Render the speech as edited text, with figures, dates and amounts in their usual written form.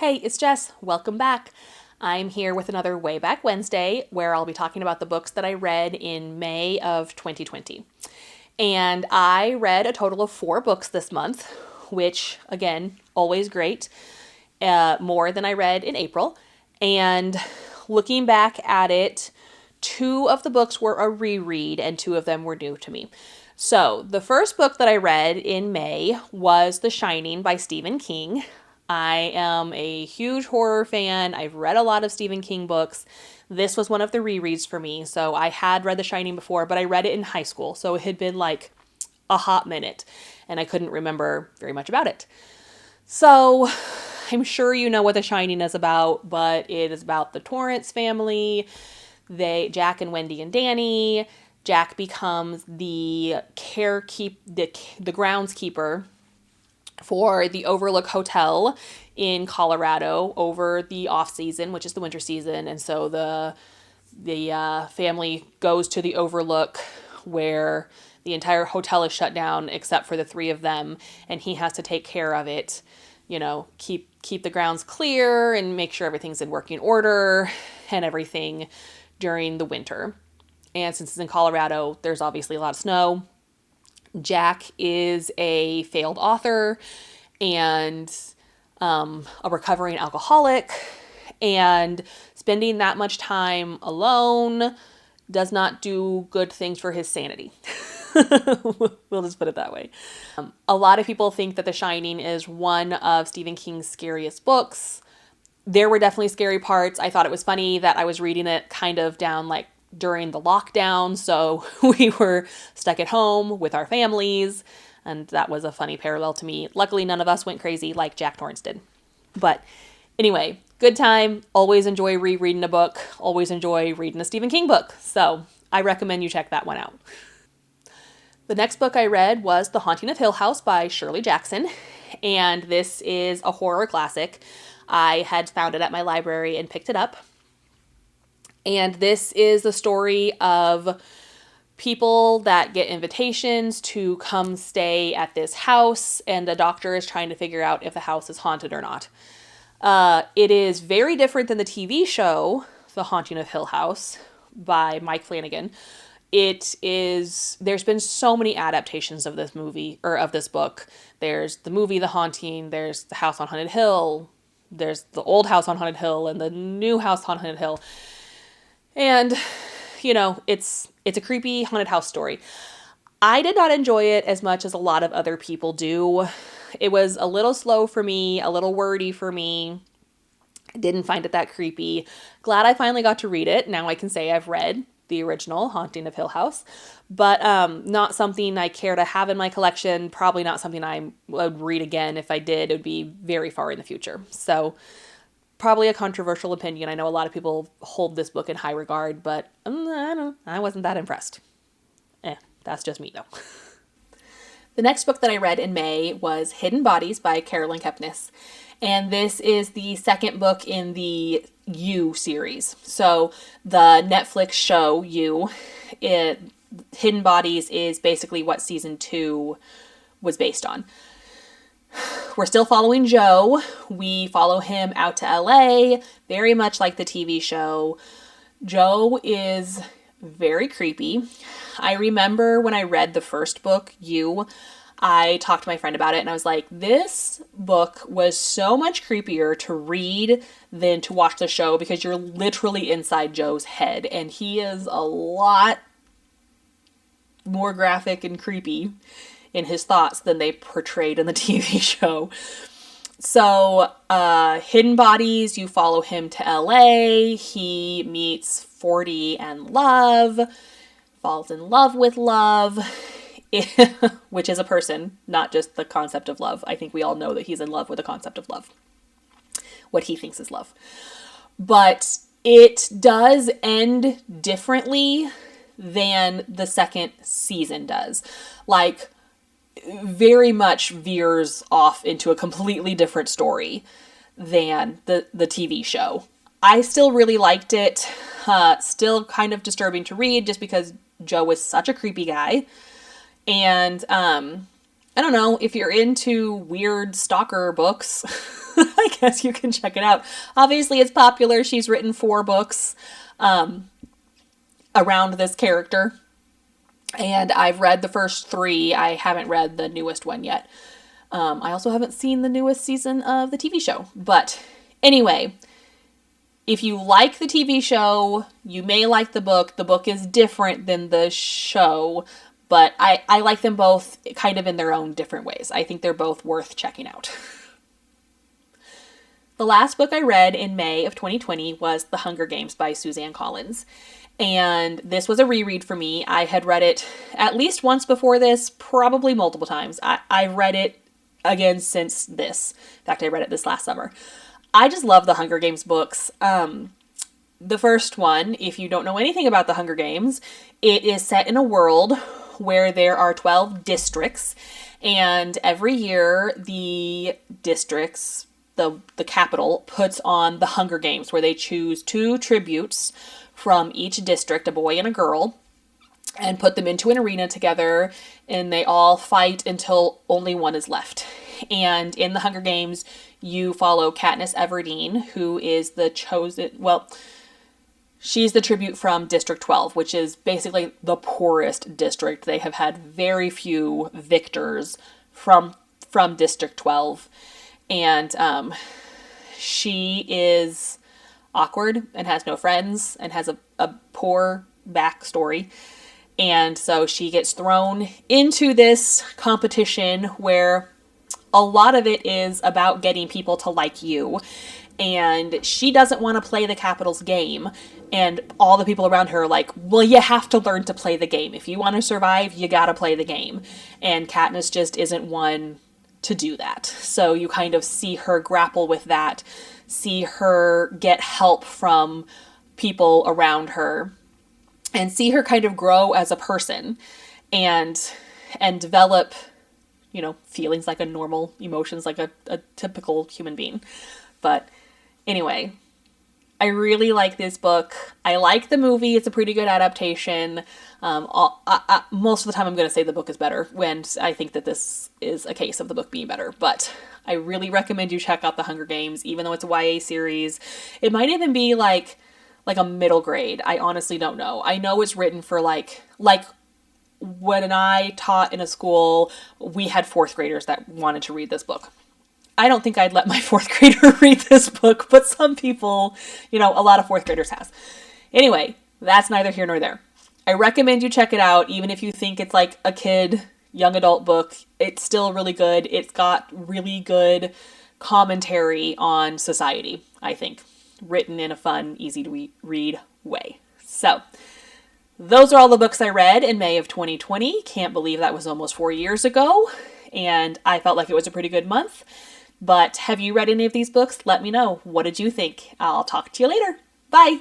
Hey, it's Jess. Welcome back. I'm here with another Way Back Wednesday where I'll be talking about the books that I read in May of 2020. And I read a total of 4 books this month, which, again, always great, more than I read in April. And looking back at it, 2 of the books were a reread and 2 of them were new to me. So, the first book that I read in May was The Shining by Stephen King. I am a huge horror fan. I've read a lot of Stephen King books. This was one of the rereads for me. So, I had read The Shining before, but I read it in high school. So, it had been like a hot minute, and I couldn't remember very much about it. So, I'm sure you know what The Shining is about, but it is about the Torrance family. Jack and Wendy and Danny. Jack becomes the groundskeeper for the Overlook Hotel in Colorado over the off season, which is the winter season, and so the family goes to the Overlook where the entire hotel is shut down except for the 3 of them, and he has to take care of it. Keep the grounds clear and make sure everything's in working order and everything during the winter. And since it's in Colorado, there's obviously a lot of snow. Jack is a failed author and a recovering alcoholic, and spending that much time alone does not do good things for his sanity. We'll just put it that way. A lot of people think that The Shining is one of Stephen King's scariest books. There were definitely scary parts. I thought it was funny that I was reading it kind of down like during the lockdown, so we were stuck at home with our families, and that was a funny parallel to me. Luckily, none of us went crazy like Jack Torrance did. But anyway, good time. Always enjoy rereading a book. Always enjoy reading a Stephen King book. So I recommend you check that one out. The next book I read was The Haunting of Hill House by Shirley Jackson, and this is a horror classic. I had found it at my library and picked it up. And this is the story of people that get invitations to come stay at this house, and the doctor is trying to figure out if the house is haunted or not. It is very different than the TV show, The Haunting of Hill House, by Mike Flanagan. There's been so many adaptations of this movie, or of this book. There's the movie The Haunting, there's the House on Haunted Hill, there's the old House on Haunted Hill, and the new House on Haunted Hill. And, it's a creepy haunted house story. I did not enjoy it as much as a lot of other people do. It was a little slow for me, a little wordy for me. I didn't find it that creepy. Glad I finally got to read it. Now I can say I've read the original Haunting of Hill House, but not something I care to have in my collection. Probably not something I would read again. If I did, it would be very far in the future. So probably a controversial opinion. I know a lot of people hold this book in high regard, but I wasn't that impressed. That's just me though. The next book that I read in May was Hidden Bodies by Carolyn Kepnes. And this is the second book in the You series. So the Netflix show You, Hidden Bodies is basically what season 2 was based on. We're still following Joe. We follow him out to LA, very much like the TV show. Joe is very creepy. I remember when I read the first book, You, I talked to my friend about it and I was like, this book was so much creepier to read than to watch the show because you're literally inside Joe's head and he is a lot more graphic and creepy in his thoughts than they portrayed in the TV show. So, Hidden Bodies, you follow him to LA. He meets 40 and Love, falls in love with Love, which is a person, not just the concept of love. I think we all know that he's in love with the concept of love, what he thinks is love. But it does end differently than the second season does. Like, very much veers off into a completely different story than the TV show. I still really liked it. Still kind of disturbing to read just because Joe was such a creepy guy. And I don't know, if you're into weird stalker books, I guess you can check it out. Obviously, it's popular. She's written 4 books around this character, and I've read the first 3. I haven't read the newest one yet. I also haven't seen the newest season of the TV show. But anyway, if you like the TV show, you may like the book. The book is different than the show, but I like them both kind of in their own different ways. I think they're both worth checking out. The last book I read in May of 2020 was The Hunger Games by Suzanne Collins. And this was a reread for me. I had read it at least once before this, probably multiple times. I've read it again since this. In fact, I read it this last summer. I just love the Hunger Games books. The first one, if you don't know anything about the Hunger Games, it is set in a world where there are 12 districts, and every year the districts, the capital, puts on the Hunger Games, where they choose 2 tributes from each district, a boy and a girl, and put them into an arena together, and they all fight until only one is left. And in the Hunger Games, you follow Katniss Everdeen, who is the chosen, well, she's the tribute from District 12, which is basically the poorest district. They have had very few victors from District 12. And she is awkward and has no friends and has a poor backstory. And so she gets thrown into this competition where a lot of it is about getting people to like you. And she doesn't want to play the Capitol's game. And all the people around her are like, well, you have to learn to play the game. If you want to survive, you got to play the game. And Katniss just isn't one to do that. So you kind of see her grapple with that, see her get help from people around her, and see her kind of grow as a person and develop, feelings like a normal, emotions like a typical human being. But anyway, I really like this book. I like the movie. It's a pretty good adaptation. Most of the time I'm going to say the book is better, when I think that this is a case of the book being better. But I really recommend you check out The Hunger Games, even though it's a YA series. It might even be like a middle grade. I honestly don't know. I know it's written for like when I taught in a school, we had 4th graders that wanted to read this book. I don't think I'd let my 4th grader read this book, but some people, a lot of 4th graders has. Anyway, that's neither here nor there. I recommend you check it out, even if you think it's like a kid, young adult book. It's still really good. It's got really good commentary on society, I think, written in a fun, easy to read way. So, those are all the books I read in May of 2020. Can't believe that was almost 4 years ago, and I felt like it was a pretty good month. But have you read any of these books? Let me know. What did you think? I'll talk to you later. Bye!